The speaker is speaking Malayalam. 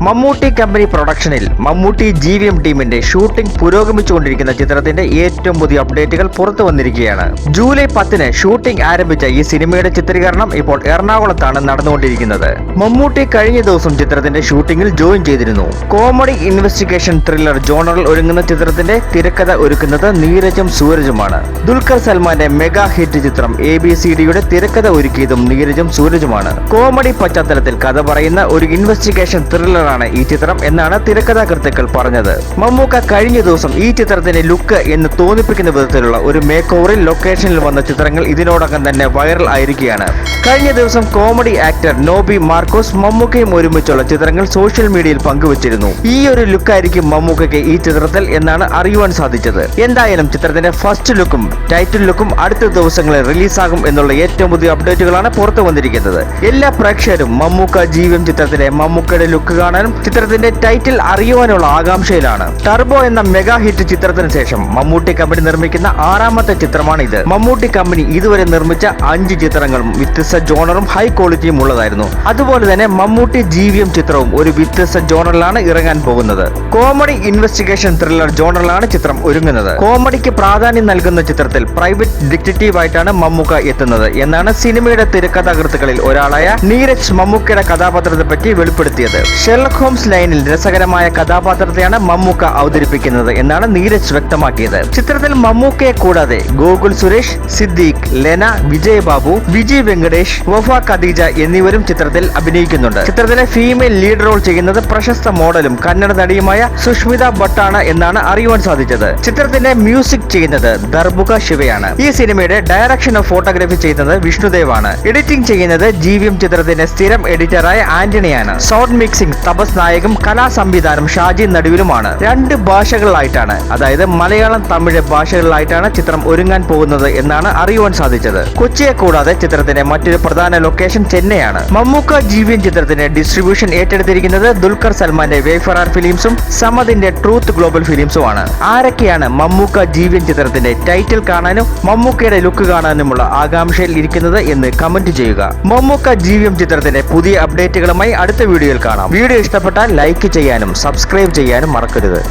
മമ്മൂട്ടി കമ്പനി പ്രൊഡക്ഷനിൽ മമ്മൂട്ടി GVM ടീമിന്റെ ഷൂട്ടിംഗ് പുരോഗമിച്ചുകൊണ്ടിരിക്കുന്ന ചിത്രത്തിന്റെ ഏറ്റവും പുതിയ അപ്ഡേറ്റുകൾ പുറത്തു വന്നിരിക്കുകയാണ്. ജൂലൈ 10-ന് ഷൂട്ടിംഗ് ആരംഭിച്ച ഈ സിനിമയുടെ ചിത്രീകരണം ഇപ്പോൾ എറണാകുളത്താണ് നടന്നുകൊണ്ടിരിക്കുന്നത്. മമ്മൂട്ടി കഴിഞ്ഞ ദിവസം ചിത്രത്തിന്റെ ഷൂട്ടിംഗിൽ ജോയിൻ ചെയ്തിരുന്നു. കോമഡി ഇൻവെസ്റ്റിഗേഷൻ ത്രില്ലർ ജോണറിൽ ഒരുങ്ങുന്ന ചിത്രത്തിന്റെ തിരക്കഥ ഒരുക്കുന്നത് നീരജും സൂരജുമാണ്. ദുൽഖർ സൽമാന്റെ മെഗാ ഹിറ്റ് ചിത്രം ABCDയുടെ തിരക്കഥ ഒരുക്കിയതും നീരജും സൂരജുമാണ്. കോമഡി പശ്ചാത്തലത്തിൽ കഥ പറയുന്ന ഒരു ഇൻവെസ്റ്റിഗേഷൻ ത്രില്ലറാണ് ഈ ചിത്രം എന്നാണ് തിരക്കഥാകൃത്തുക്കൾ പറഞ്ഞത്. മമ്മൂക്ക കഴിഞ്ഞ ദിവസം ഈ ചിത്രത്തിന്റെ ലുക്ക് എന്ന് തോന്നിപ്പിക്കുന്ന വിധത്തിലുള്ള ഒരു മേക്ക് ഓവറിൽ ലൊക്കേഷനിൽ വന്ന ചിത്രങ്ങൾ ഇതിനോടകം തന്നെ വൈറൽ ആയിരിക്കുകയാണ്. കഴിഞ്ഞ ദിവസം കോമഡി ആക്ടർ നോബി മാർക്കോസ് മമ്മൂക്കയും ഒരുമിച്ചുള്ള ചിത്രങ്ങൾ സോഷ്യൽ മീഡിയയിൽ പങ്കുവച്ചിരുന്നു. ഈ ഒരു ലുക്കായിരിക്കും മമ്മൂക്കയ്ക്ക് ഈ ചിത്രത്തിൽ എന്നാണ് അറിയുവാൻ സാധിച്ചത്. എന്തായാലും ചിത്രത്തിന്റെ ഫസ്റ്റ് ലുക്കും ടൈറ്റിൽ ലുക്കും അടുത്ത ദിവസങ്ങളിൽ റിലീസാകും എന്നുള്ള ഏറ്റവും പുതിയ അപ്ഡേറ്റുകളാണ് പുറത്തു വന്നിരിക്കുന്നത്. എല്ലാ പ്രേക്ഷകരും മമ്മൂക്ക GVM ചിത്രത്തിലെ മമ്മൂക്കയുടെ ലുക്ക് കാണാനും ചിത്രത്തിന്റെ ടൈറ്റിൽ അറിയുവാനുള്ള ആകാംക്ഷയിലാണ്. ടർബോ എന്ന മെഗാ ഹിറ്റ് ചിത്രത്തിന് ശേഷം മമ്മൂട്ടി കമ്പനി നിർമ്മിക്കുന്ന 6ാമത്തെ ചിത്രമാണ് ഇത്. മമ്മൂട്ടി കമ്പനി ഇതുവരെ നിർമ്മിച്ച 5 ചിത്രങ്ങളും വ്യത്യസ്ത ജോണറും ഹൈ ക്വാളിറ്റിയും ഉള്ളതായിരുന്നു. അതുപോലെ തന്നെ മമ്മൂട്ടി GVM ചിത്രവും ഒരു വ്യത്യസ്ത ജോണറിലാണ് ഇറങ്ങാൻ പോകുന്നത്. കോമഡി ഇൻവെസ്റ്റിഗേഷൻ ത്രില്ലർ ജോണറിലാണ് ചിത്രം ഒരുങ്ങുന്നത്. കോമഡിക്ക് പ്രാധാന്യം നൽകുന്ന ചിത്രത്തിൽ പ്രൈവറ്റ് ഡിറ്റക്റ്റീവ് ആയിട്ടാണ് മമ്മൂക്ക എത്തുന്നത് എന്നാണ് സിനിമയുടെ തിരക്കഥാകൃത്തുക്കളിൽ ഒരാളായ നീരജ് മമ്മൂക്കയുടെ കഥാപാത്രത്തെ പറ്റി വെളിപ്പെടുത്തിയത്. ഷെർലക് ഹോംസ് ലൈനിൽ രസകരമായ കഥാപാത്രത്തെയാണ് മമ്മൂക്ക അവതരിപ്പിക്കുന്നത് എന്നാണ് നീരജ് വ്യക്തമാക്കിയത്. ചിത്രത്തിൽ മമ്മൂക്കയെ കൂടാതെ ഗോകുൽ സുരേഷ്, സിദ്ദീഖ്, ലെന, വിജയ് ബാബു, വിജയ് വെങ്കടേഷ്, വഫ ഖദീജ എന്നിവരും ചിത്രത്തിൽ അഭിനയിക്കുന്നുണ്ട്. ചിത്രത്തിലെ ഫീമെയിൽ ലീഡ് റോൾ ചെയ്യുന്നത് പ്രശസ്ത മോഡലും കന്നഡ നടിയുമായ സുഷ്മിത ഭട്ടാണ് എന്നാണ് അറിയുവാൻ സാധിച്ചത്. ചിത്രത്തിന്റെ മ്യൂസിക് ചെയ്യുന്നത് ദർബുക ശിവയാണ്. ഈ സിനിമയുടെ ഡയറക്ഷൻ ഓഫ് ഫോട്ടോഗ്രാഫി ചെയ്യുന്നത് വിഷ്ണുദേവാണ്. എഡിറ്റിംഗ് ചെയ്യുന്നത് GVM ചിത്രത്തിന്റെ സ്ഥിരം എഡിറ്ററായ ആന്റണിയാണ്. സൗണ്ട് മിക്സിംഗ് തപസ് നായകും കലാസംവിധാനം ഷാജി നടുവിലുമാണ്. 2 ഭാഷകളിലായിട്ടാണ്, അതായത് മലയാളം തമിഴ് ഭാഷകളിലായിട്ടാണ് ചിത്രം ഒരുങ്ങാൻ പോകുന്നത് എന്നാണ് അറിയുവാൻ സാധിച്ചത്. കൊച്ചിയെ കൂടാതെ ചിത്രത്തിന്റെ മറ്റൊരു പ്രധാന ലൊക്കേഷൻ ചെന്നൈയാണ്. മമ്മൂക്ക GVM ചിത്രത്തിന്റെ ഡിസ്ട്രിബ്യൂഷൻ ഏറ്റെടുത്തിരിക്കുന്നത് ദുൽഖർ സൽമാന്റെ വേഫറാർ ഫിലിംസും സമദിന്റെ ട്രൂത്ത് ഗ്ലോബൽ ഫിലിംസുമാണ്. ആരൊക്കെയാണ് മമ്മൂക്ക GVM ചിത്രത്തിന്റെ ടൈറ്റിൽ കാണാനും മമ്മൂക്കയുടെ ലുക്ക് കാണാനുമുള്ള ആകാംക്ഷയിൽ ഇരിക്കുന്നത് എന്ന് കമന്റ് ചെയ്യുക. മമ്മൂക്ക GVM ചിത്രത്തിന്റെ പുതിയ അപ്ഡേറ്റുകളുമായി അടുത്ത വീഡിയോയിൽ കാണാം. വീഡിയോ ഇഷ്ടപ്പെട്ടാൽ ലൈക്ക് ചെയ്യാനും സബ്സ്ക്രൈബ് ചെയ്യാനും മറക്കരുത്.